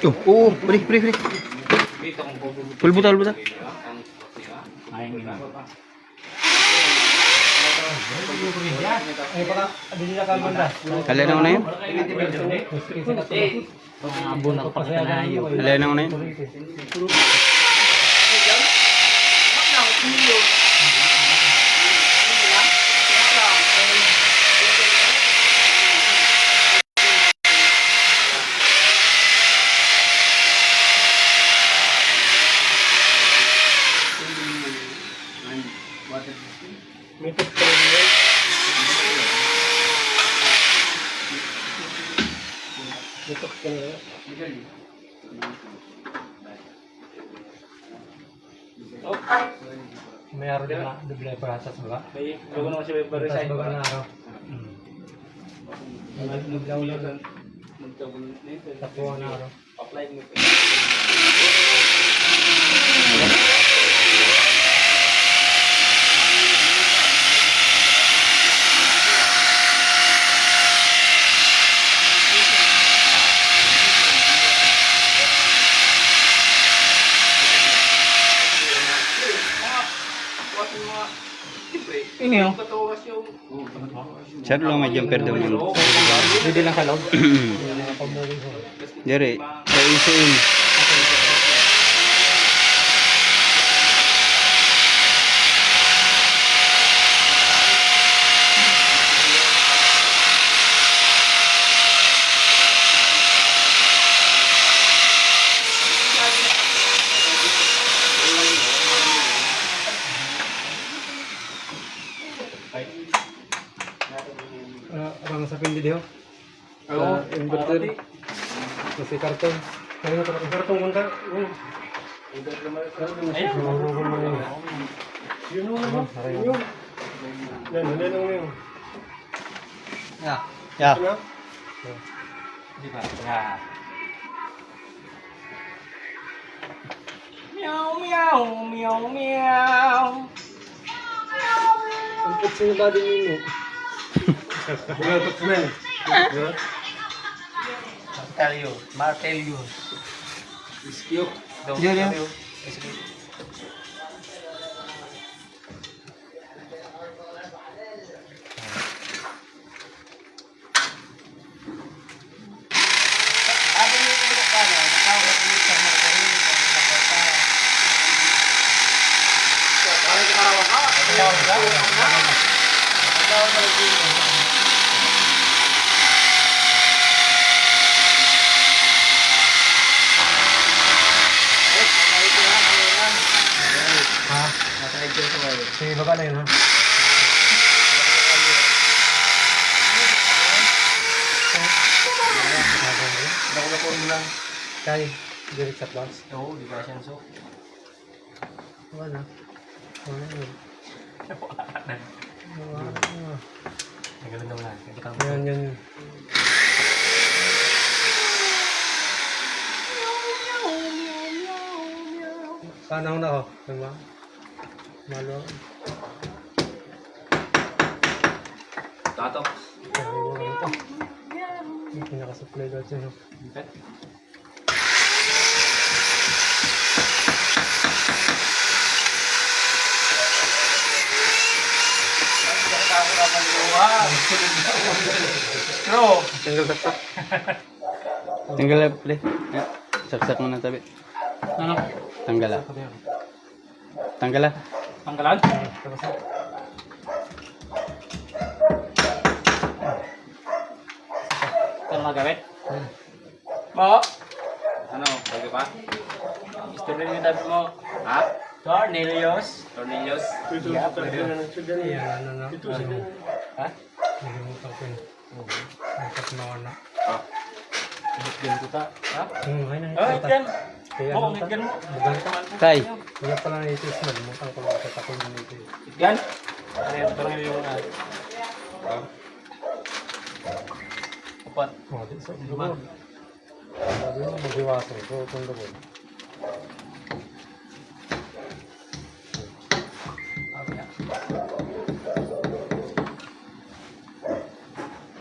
Oo, beri. Pulbuta. Ayun ina. Kalian ako na yun? Abon ako pa sa nayo. Kalian ako na yun? May araw din na double paratas ba? May bago naman siya may resign. Bago na araw. Tapuan na araw. Apply mo. Ini yung. Saan lang may jumper doon yun? Hindi lang sa loob. Dari, sa isuin. Abang sa pindi diho. Oo. Inverter. Kasi karton. Kaya na karton mo ka. Ayun. Yun mo. Yun. Yan. Ya. Di ba? Ya. Meow. Ang putsi na ba din mo? Martelio. Iskyo. Yan. Sige, baba na yun ha. Kaya, direct sa plants. Oo, di ba siya so? Wala. Wala yun. Nagalan daw lang. Yan. Panahon na ako. Diba? Malo. Tatok. Hindi nakasupply doon siya. Bro. Tinggal saksak. Tinggal lang, pre. Ya. Saksak mo na tabi. Ano? Tanggal lah. Tanggal lah. Tanggalan? Ito na magamit? Mo? Ano? Pwede pa? Istorya niyo tabi mo. Ha? Tornillos. Yeah, pwede. Yan, ano. Ha? Nalimutan ko yun. Dapat mawala. Higit ko ta. Ha? Ayun. Oh, higit. Kaya Oo, ano higit mo. Bugal ka. Tay. Wala pala na ito. Nalimutan ko lang. Sa takol na ito. Higit? Ano yung tornilyo na? Upat. Oh, di sa Lima. Sabi mo, maghiwaso. So, itong lubog.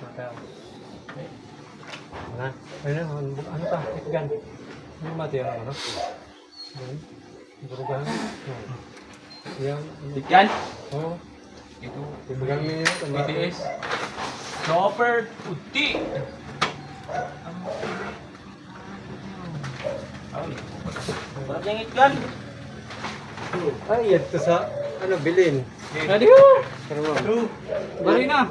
Mataw. Na. Ayun na, ano pa? Ikgan. Ano mati ang ano? Ayun. Burugan. Yan. Yan. Oo. Ito. Ibigay niyo yun. BTS. Super puti. Parang yung itgan. Ay, ito sa, ano, bilin. Ready ko. Pero mo. Bari na.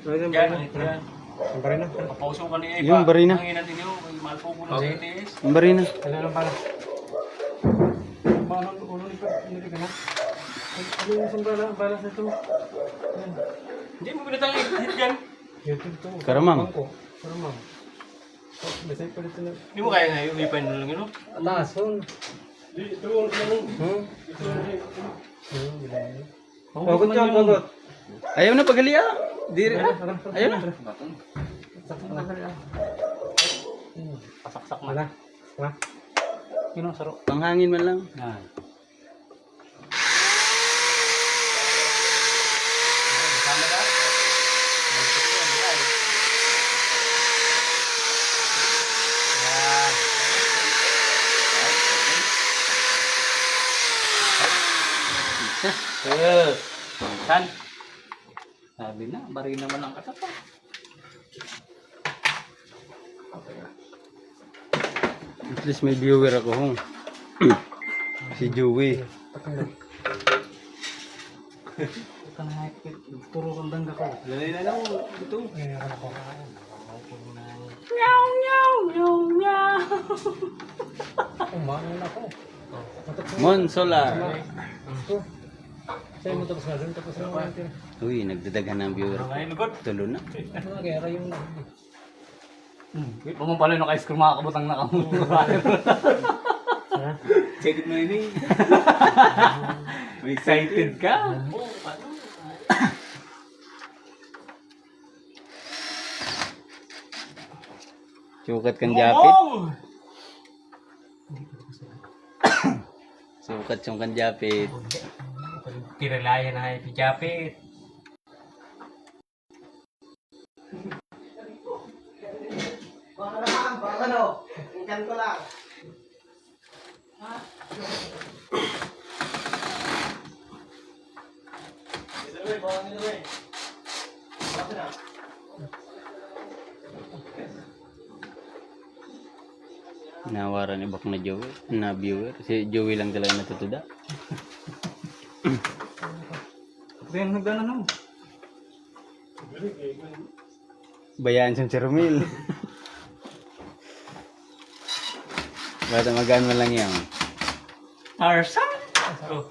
Ayun, Yan. yan. Ang bari na. Kapauso ka ni Eva. Yung bari na. Ang natin yun. May mahal po muna sa BTS. Ang bari na. Ano lang pala? Ulo ni ka na? Ano yung isang balas na ito? Yan. Hindi mo pinatang itgan. Ito. Karamang. Karamang. Basay pa dito na. Hindi mo kaya ngayon. Ipain mo lang yun. Ataas, hon. Ito yung bilin. Bagot yan, bagot. Ayaw na pagalia. Diri. Ayaw na. Pasaksak Wala. Wala. Yun ang saro. Panghangin man lang. Yan. San? Sabi na, bari naman ang katapa. At least may viewer ako. Si Joey. Ito na high-fit. Turo kong dangga ko. Lalay na lang. Ito. Ay, nakala ko. Meow, meow, meow, meow. Umaano na ako. Mon Solar. Ito. Sa'yo mo tapos nga doon. Tapos na ako natin. Uy, nagdadaghan ng viewer. Ay, lugod. Tulo na. Ano nga, kaya yung Wait, pala yung ice cream makakabutang na kamo. Ha? Check it mo yun eh. Excited ka? Sukat kang japit. Sukat yung kang japit. Tiralayan na ay pijapit. Nawaran ibak na Joey. Na viewer. Si Joey lang talaga natutuda. Ito yung hagdan ano? Bayaan siyang si Romil. Bata magaan mo lang yan. Arsan! Oh.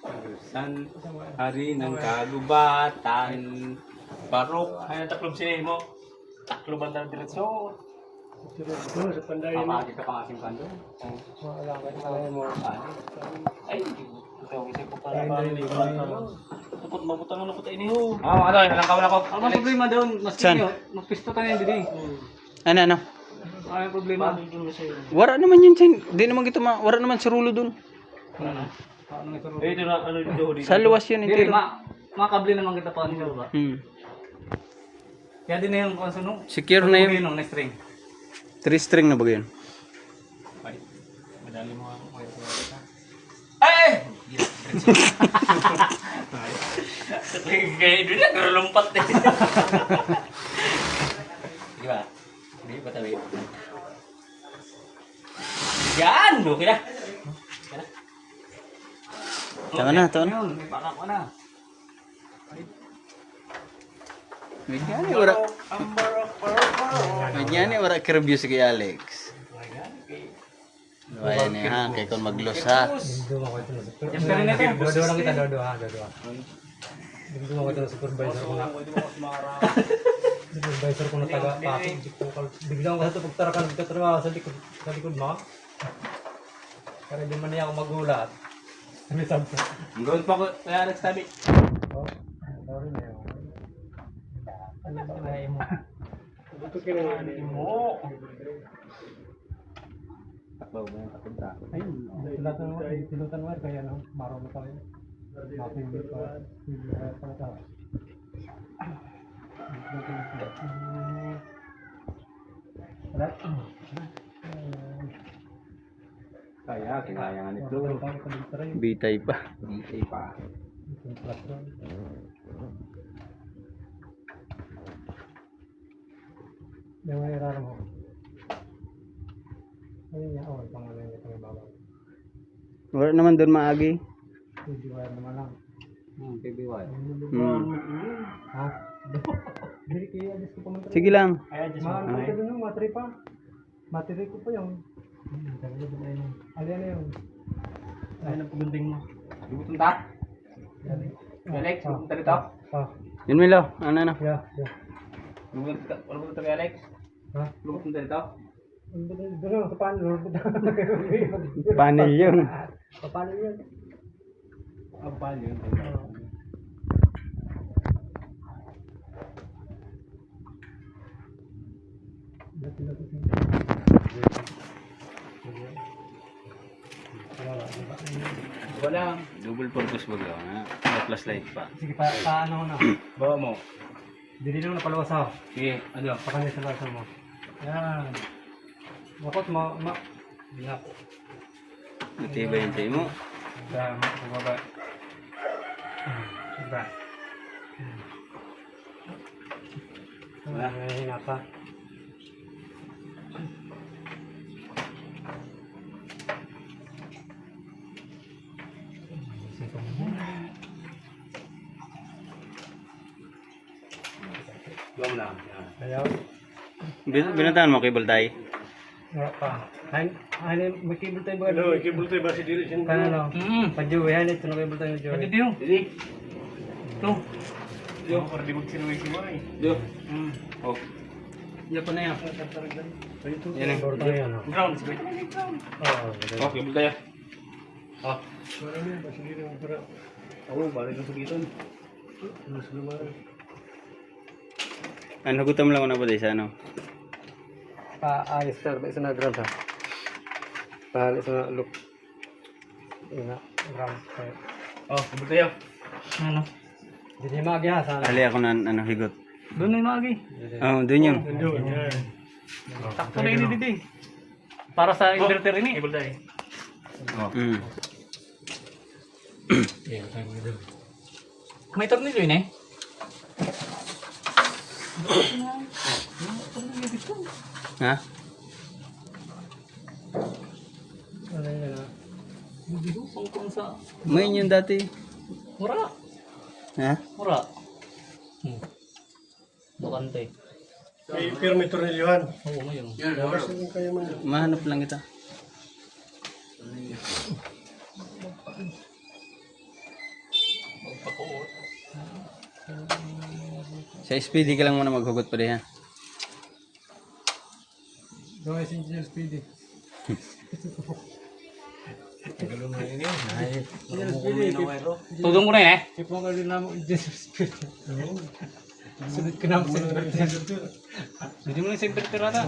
Arsan, hari ng kagubatan. Barok, ay taklob sila mo. Takloban na diretso. sa panday mo. Papakit ka pang aking pando. Wala ka sa mo. Ay, ito isip ko pala ba ni Tapos mabutang ano ko tayo niyo. Ano, ilang kawan ako. Ano ang problema doon? Mas Saan? kinyo, magpisto tayo yan din. Ano, ano? Ano ang problema? Wara naman yun, Chin. Di naman kita wara naman si Rulo dun. Ito na, ano dito. Sa luwas yun, Hindi, entero. makabli naman kita pa nito ba? Kaya din na yung konsuno. Secure na yun. Yung next string. 3 string na ba yun? Ay, madali mo ako. Ay! Kaya doon na, karulumpat eh. Di ba? Hindi ba tabi? Yan! Okay na. Tama na, tama na. May baka ko na. Medyan wara. Medyan wara ka-review si kay Alex. Ayan eh ha, kay kon maglos ha. Dito mo ko ito na Yes, pero na ito. Dodo lang kita, dodo ha, dodo ha. Dito mo ko ito na supervisor ko na. Supervisor ko na taga Pasig. Biglang ko sa ito pagtarakan, nagtatrabaho sa likod mo. Para di man niya ako magulat. Ano sabi? Gawin pa ko, kaya Alex tabi. Oh, sorry na yun. Ano sinahay mo? Ito kinahin mo. Ay, silutan mo kaya no, marunong kami. Mapili pa. Para sa. Wala. Kaya, kinayangan ito. Bitay pa. Bitay pa. Yung may raro mo. Ayun niya, oh, pangalan niya pang ibabaw. Wala naman doon maagi. Hindi wire naman lang. PBY. Ha? Hindi kaya adjust ko pa man. Sige lang. Ay, just Ano ka dun, matri pa. Matri ko pa yung. Alin na yun. Ayun ang pagunding mo. Lubutong ta? Alex, lubutong ta dito? Ah, Yun Milo. Ano na? yeah, yeah. Lubutong ta kay Alex? Ha? Lubutong ta dito? Doon sa panel. Panel yun. Paano yun? Abal yun. Wala. Double purpose ba ga? May plus light pa. Sige, paano na? Bawa mo. Dili lang napalawas ako. Sige, ano? Pakanya sa lasa mo. Yan. Bakit hindi na ako. Matibay yung tayo mo. Dama, bumaba. Diba? Wala. Mahina pa. Bawa mo lang. Yan. Ayaw. Binatahan mo cable tie? Wala pa. Ay, may cable tayo ba? Ano, ikibul tayo ba si Dili? Kano no? Pa-Joey, yan ito na cable tayo Joey. Pwede diyo. Dili. Ito. Diyo, para di magsinuwi si Moy. Diyo. Oh. Yan pa na yan. Yan ang bordo yan. Ground, sige. Oo. Oh, kibul tayo. Oh. Ako, balik na sa giton. Ano gutom lang ko na ba sa ano? Ayos sir, isa na ground ha. Paalis na look. Ina, ground. Oh, kibul tayo. Ano? Hindi magi ha, sana. Ali ako na ano higot. Doon na yung magi. Oh, doon yun. Doon, yan. Takto na yun dito. Para sa inverter ini. Kibul tayo. Oh. Mm. May tornilyo yun eh. Ha? Ano yun ha? Hindi ko sangkong sa... May yun dati. Mura. Ha? Mura. Bakante. Pero may tornilyohan. Oo, ngayon. Mahanap lang kita. Sa speedy ka lang muna maghugot pa rin ha. Gawin si Engineer Speedy. Tudong mo na yun eh. Keep mo ka rin naman Engineer Speedy. Sunod ka naman sa inverter. Hindi mo na sa inverter ata.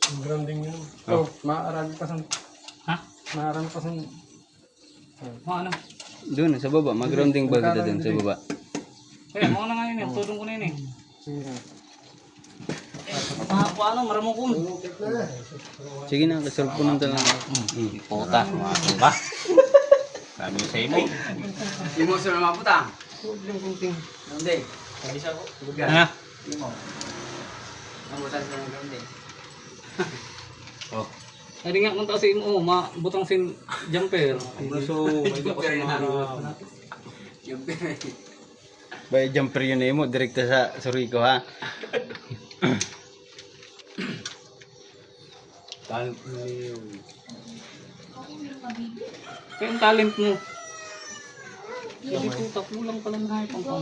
Ang grounding yun. Oh, maarami pa sa... Ha? Maarami pa sa... Ano? Doon sa baba, mag-grounding ba kita doon sa baba? Kaya, mga na nga yun eh. Tudong ko na yun eh. Paano, maramong kun. Sige na, kasolve ko nang talaga. Puta, mga ba? Sabi mo sa imo. Hindi mo sila maputa. Hindi. Ano? Nabutan sa ng grounding. Oh. Hindi nga kung sa imo, mabutang sin jumper. So, Bay jumper yun na mo, direkta sa Surico ha. Kaya ang talent mo. Hindi ko tatlo lang pala na kaya pang ko.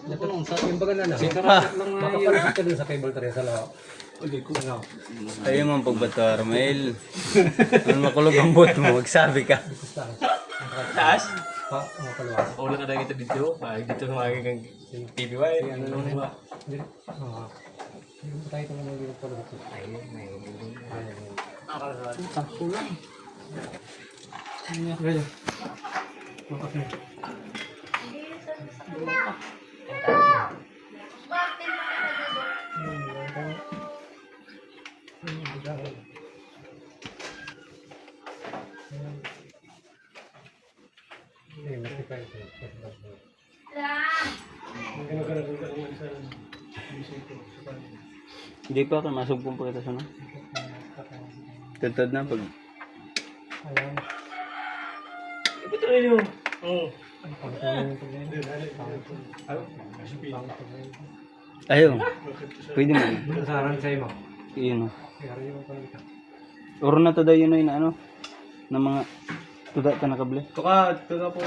Ito nung sa Yung baga na na. sikarakat lang nga yun. Makapalit ka dun sa cable tray sa lahat. Hindi ko ano. Tayo man pagbato, Armel. Ano makulog ang boot mo, magsabi ka. Taas? Pa, kalawas. Ulo ka na kita dito. Dito na makikang PBY. Ano naman ba? Hindi. Hindi tayo ito naman dito pala. Ayun, may Takto lang. Ganyan. Makasya. Bakit? Hindi pa ka masugpong pa kita sa no? Tentad na pag... Ayan. Ito rin yun. Oo. Ayaw. Pwede mo. Saran sa imo. Iyon o. Kaya rin yung pala. Oro na to daw yun na ano? Na mga... Tuda ka nakable. Tuka po.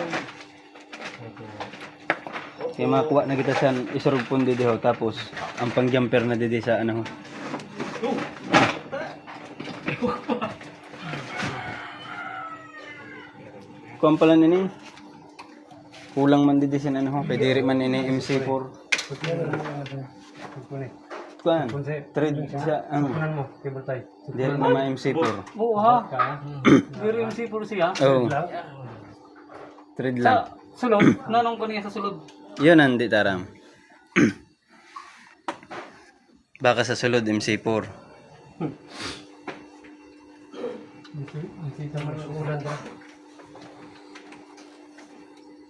Kaya makakuha na kita sa isurog pun didi ho. Tapos, ang pang-jumper na didi sa ano ho. Kuhan pala nini. Kulang man didi sa ano ho. Pwede rin man nini MC4. Kuhan. Trade sa ano. Kunan mo, cable tie. Di rin naman MC4. Oo ha. Pero yung C4 siya. Oo. Trade lang. Sa sulod, nanong ko niya sa sulod. Yun ang di taram. Baka sa sulod MC4. Kita mo yung ulan ba?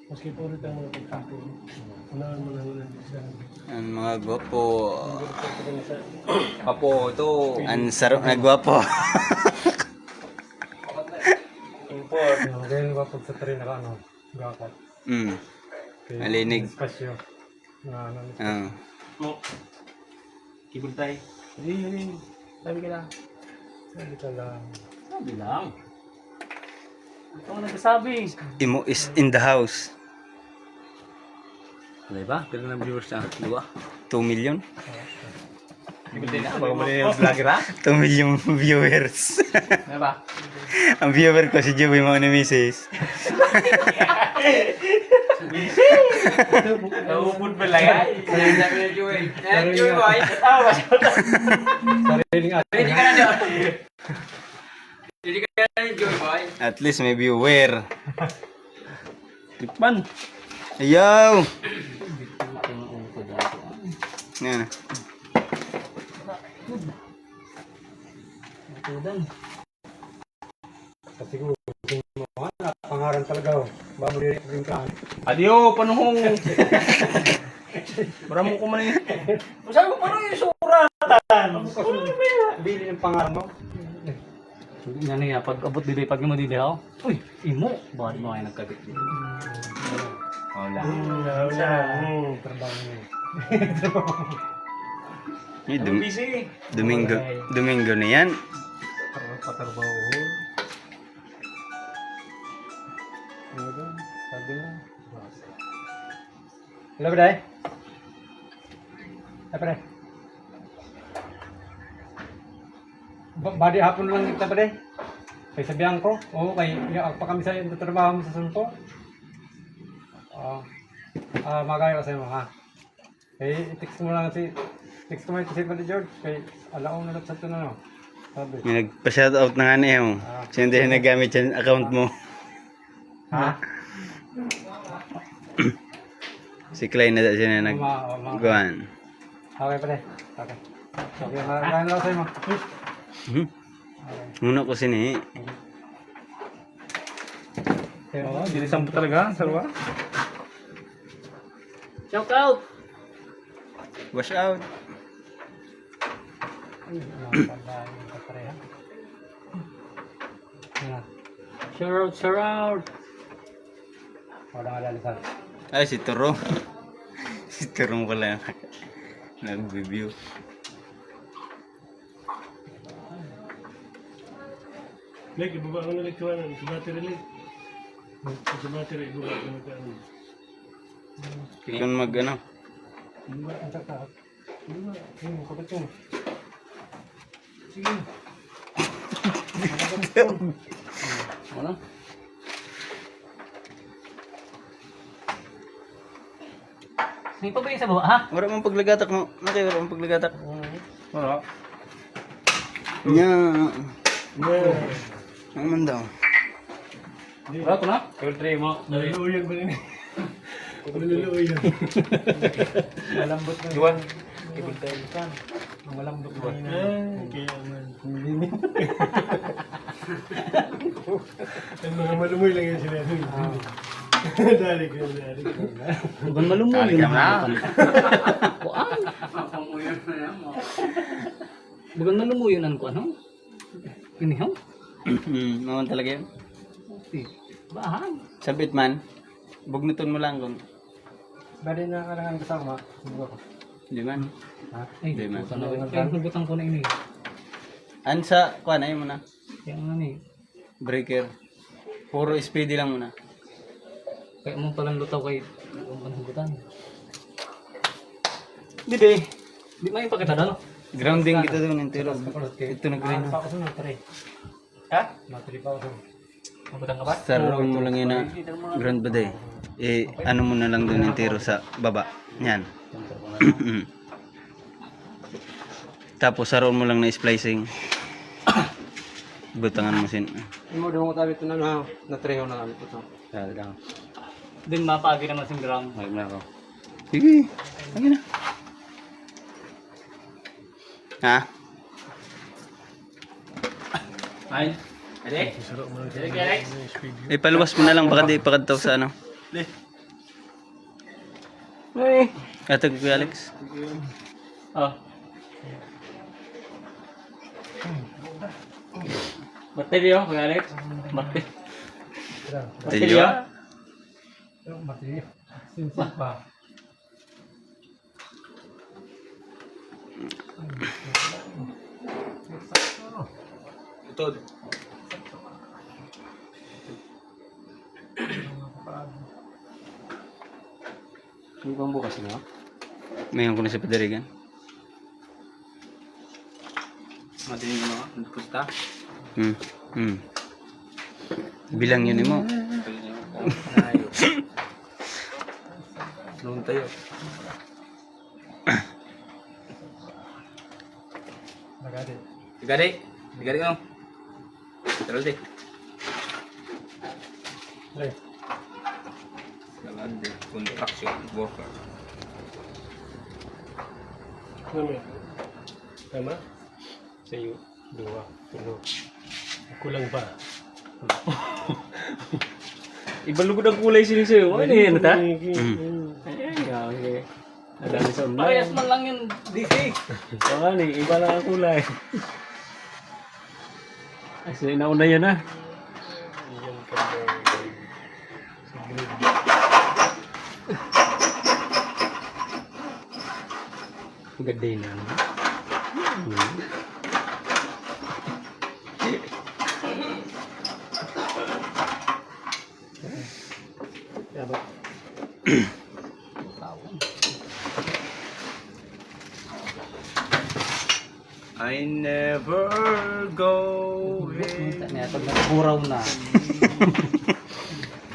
Maski po rin tayo magpagkapo. Unahan mo lang ulan sa... Ang mga gwapo. Papo to. Ang sarap na gwapo. Import. Ganyan ba pag sa train na ano? Gakot. Malinig. Espasyo. Na ano. Ah. Mo. Kibul tayo. Hindi. Sabi ka na. Sabi ka lang. Sabi lang. Ito ang nagsasabi. Imo is in the house. Ano ba? Pero na viewers na. Dua. 2 million? Kibul tayo na. Bago mali yung vlogger ha. 2 million viewers. Ano ba? Ang viewer ko si Joey mo ni Mrs. Naupod ba lang yan? Sabi na Joey. Joey boy. Sariling atin. Ready ka na dyan. Ready ka na dyan Joey boy. At least may viewer. Tikman. Ayaw! Yan. Kasi kung mo, pangaran talaga. Bago rin ka. Adiyo, panuhong. Maramo ko man yun. Sabi mo, paano yung suratan? Bili ng pangaran mo. Yan niya, pag abot dili, pag mo dili ako. Uy, imo. Bakit mo kayo nagkabit? Wala. Trabaho niya. Busy. Domingo na yan. Patrabaho. Ano doon? Sabi mo. Hello, Bray. Ay, Bray. Badi hapon lang kita, Bray. Kay sabihan ko. Oo, kay pa kami sa yung trabaho mo sa sulpo. Magayo sa mo, ha? Kay text mo lang text ko mo si Badi George. Kay alaong na sa ito na, no? Sabi. May nagpa-shoutout na nga niya mo. Siya hindi nagamit yung account mo. Ha? Si Klein na siya na nag-guan. Okay, Bray. Okay. Okay, maraming lang sa'yo mo. Muna ko sini. Oo, dinisan po talaga. Sarwa. Shout out! Wash out. Shout out! Wala nga lalisan. Ay, si Turo. Si Turo pala nag-review. Like, ibaba ko na like kawanan. Sa battery like. Sa battery, ibaba ko na kawanan. Kung mag-ano. Ang sakit. Kapit mo. Sige. Ano? May pa ba yung sa baba, ha? Wala mong paglagatak mo. Nakay, wala mong paglagatak. Wala. Nya. Ang man daw. Wala ko na? Kaya mo. Naluluyan ba rin? Naluluyan. Malambot na. Iwan. Ang malambot na. Kaya man. Ang mga malumoy lang yan sila. Dali ka, dali ka. Ibang malumuyo Kali ka na. Kuan. Ibang malumuyo nan ko ano? Inihaw? Naman talaga yun. Bahan. Sabit man. Bugnuton mo lang kung Bali na kalangan kasama. Siguro. di man. Ay, Di man. butan na. Kaya hugutan ko na ini. Ansa, kuan ayun muna. Kaya ano ni. Breaker. Puro speedy lang muna. Kaya mo palang lutaw kay hugutan. Di. Di may pakita daw. Grounding kita doon ng tiro. Ito na green. Pa ako sa tare. Ha? Matri pa ako sa. Mabutan ka ba? Saroon mo lang yun na ground ba day. Ano mo na lang doon ng tiro sa baba. Yan. Tapos saroon mo lang na splicing. Butangan mo sin. Imo daw mo tabi ito na natreho na kami ito. Talagang. Din mapagi naman sing gram. May na ako. Sige. Lagi na. Ha? Ay. Ade? Ade kaya Alex? Paluwas mo na lang baka di pakadtaw sa ano. Ay. Atag ko Alex. Oh. Martilyo, Kuya Alex. Martilyo. Tilyo. Matri. Sinsit pa. Utod. Hindi bang bukas na? Mayon ko na sa padarigan. Madinig mo. Nagpusta. Bilang yun mo. Noon tayo. Nagadi. Digari. Digari ka. Terus deh. Ay. Jangan deh. Contraction worker. Ano yan? Tama? Sa'yo. 2. 3. Kulang pa. Ibalugod ang kulay sila sa'yo. Ano yan ta? Mm. Ay, okay. Nadami sa online. Parehas man lang yun, DC. Oo nga ni, iba lang ang kulay. Kasi nauna yan ha. Ganda na. I never go in. Pag nagkuraw na,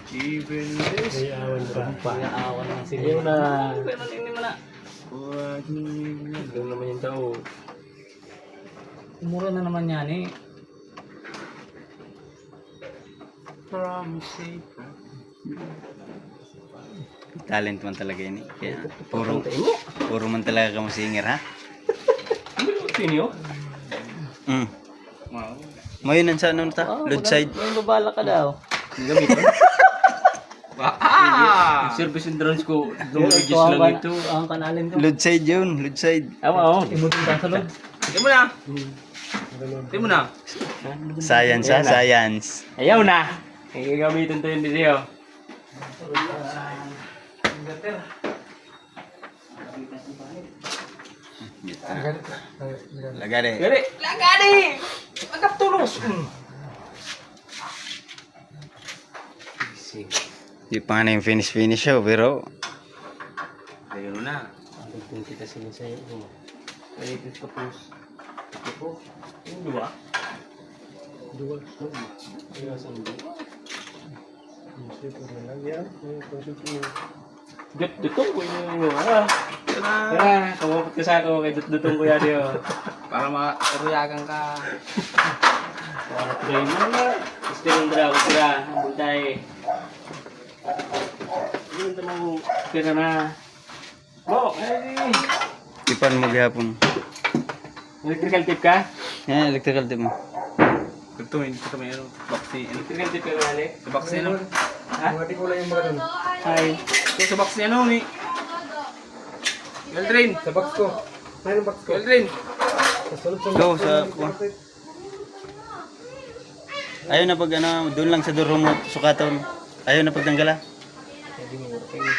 Even this. May awan pa. pag-aawan ng sila. Ayaw na. Pero hindi mo na. Doon naman yung tao. Mura na naman yan eh. Promise. Talent man talaga yun eh. Kaya, puro man talaga ka singer ha? Sino? Wow. Ngayon sa ano ta? Load side. May babala ka daw. Service and drones ko. Yung Lumigis lang ito. Ang kanalin ko. Load side yun. Load side. Oo. Imutin ka sa loob. Tingnan mo na. Tingnan mo na. Science ha? Science. Ayaw na. Ay, gagamitin to yun dito. Lagade. Gari! Lagani! Agap tulos! Di pa nga na yung finish show pero Tingnan mo na. Kung kita sinisaya ko. Ay, ito tapos. Ito po. Yung dua. Dua. Kaya saan dua? Isip ko na lang yan. Dutong ko yun yung Tara, kumapot ka sa ako kay dutong ko yan yun. Para makaruyagan ka. Para train mo na. Gusto yung dalawa sila. Ang tayo. Yun mo. Kaya na. Bo, ay. ipan mo gihapon. Electrical tip ka? Yan, electrical tape mo. Ito may ano, box ni ano. Electrical tape kayo nali? Sa box ni ano? Ha? Mati ko lang yung mga doon. Hi. Ito sa box ni ano ni? Eldrin. Sa box ko. Ayun ang box ko. Eldrin. Kasunod sa Go sa... Ayaw na pag ano, doon lang sa duro mo, sukaton. Ayaw na pag tanggala.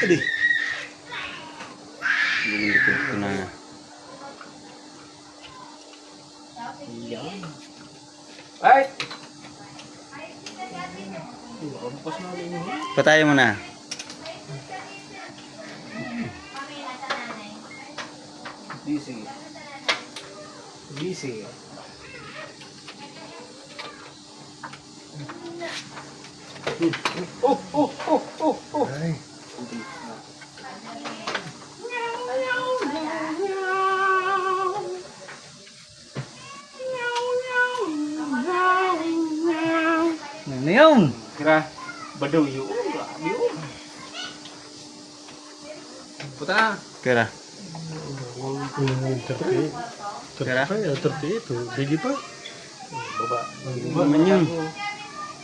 Adi. Lumilipid ko na. Ay. Patayo mo na. Busy. Busy. Ay. Ano yun? Kira. Badaw yun. Grabe yun. Puta na. Kira. 38. 38. Bigi pa. Man yun.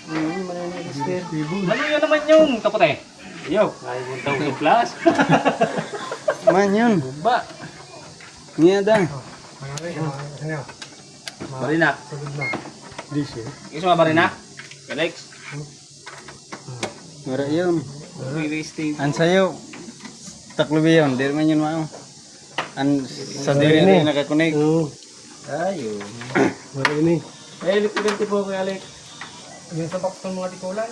Ano yun naman yung kapote? Yo, ay 1,000 plus. Man yun. Ba. Niya da. Ano? Barina. Sunod na. Diesel. Gusto mo barina? Alex. Wala yun. Re-resting. An sayo. Taklubi yun. Di man yun mao. An sa diri rin nakakunik. Oo. Ayo. Wala ini. Eh, electrical tape po kay Alex. Yung sa box ng mga tikulan.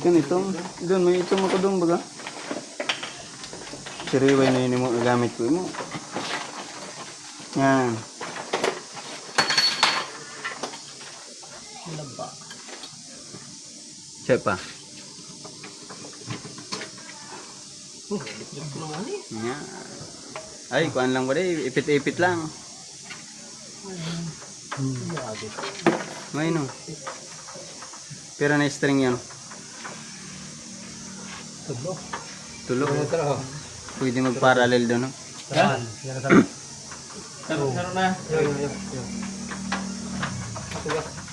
Ganito. Doon may ito mo ko doon baga. Siriway na yun mo gamit ko mo. Yan. Check pa. Yan. Ay, kuan lang ba rin? Ipit-ipit lang. May no. Pero na string yan. Tudlo. Tulo. Ito na. Pwede mag-parallel doon. No? Yan. Yan na talaga. Saro na. Yan.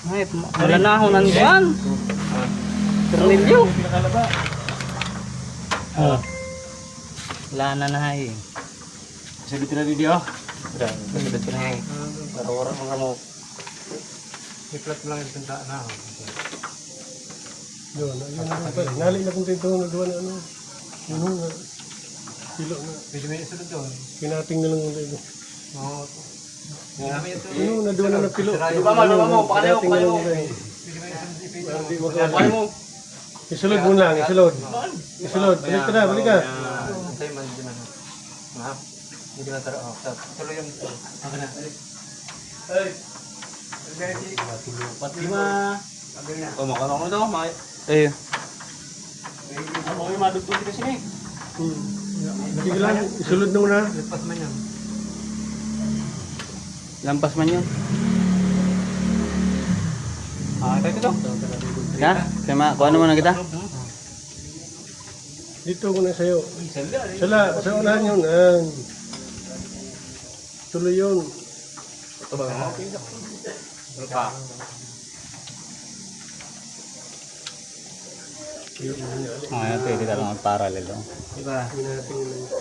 Ay, wala na ako nandiyan. Tornilyo. Nakalaba. Oh. Wala na na eh. Sabi tira video. Masalit ko na eh. Para wala mga mo. I-flat mo lang yung tanda na. Yun. Nali na kung ito. Nagawa na ano. Yun nga. Kilo na. Pwede may isunod doon. Pinating na lang kung ito. Oo. Ano, nagawa na ng kilo. Baba mo. Pakalayo. Pinating na lang kung ito. Pakalayo mo. Isulod mo lang. Isulod. Isulod. Balik ka na. Balik ka. Sa'yo man, hindi man. Ha? Hindi man taro. Tuloy yung... Ang na. Ay! Lima. Oh, makano mo ito. Ayun. Ano yung madugtong dito sila eh. Sige lang. Isulod na muna. Lipas man yan. Lampas man yun. Ah, ito. Ha? Kaya kuha naman na kita. Dito muna sa'yo. Sa unahan yun. Tuloy yun. Ito ba? Pa. Ay, pwede ka lang mag-parallel. Oh. Diba?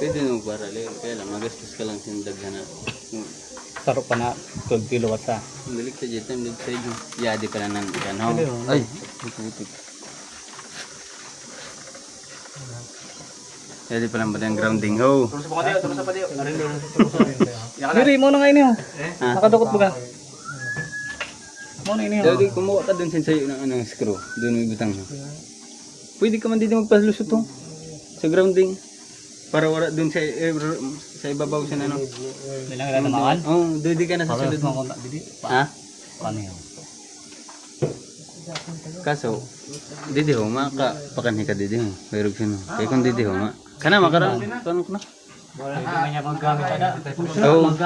Pwede nung parallel. Kaya lang, magastos ka lang sinadaghan na. Saro pa na 12 kilowatts ah. Balik sa jet time, balik sa inyo. Yadi pala ng ano. Ay, putik. Yadi pala ba ng grounding ho? Tulus pa kayo. Tulus pa kayo. Diri mo na ngayon yun. Ha? Nakadukot ba ka? Mo na ini. Dadi kumuha ka dun sa'yo ng anong screw. Doon may butang. Pwede ka man dito magpalusot to. Sa grounding. Para wala dun sa ibabaw sa ano. Bilang ila naman. Oh, doon di ka na sa Para sulod mo mo. kontak didi. Ha? Paano yun? Kaso, didi ho, pakanhi ka didi ho. Mayroon siya no. Kaya kung didi ho, kana makaroon. Paano ko na? Wala naman niya pang gamit ada. Oo.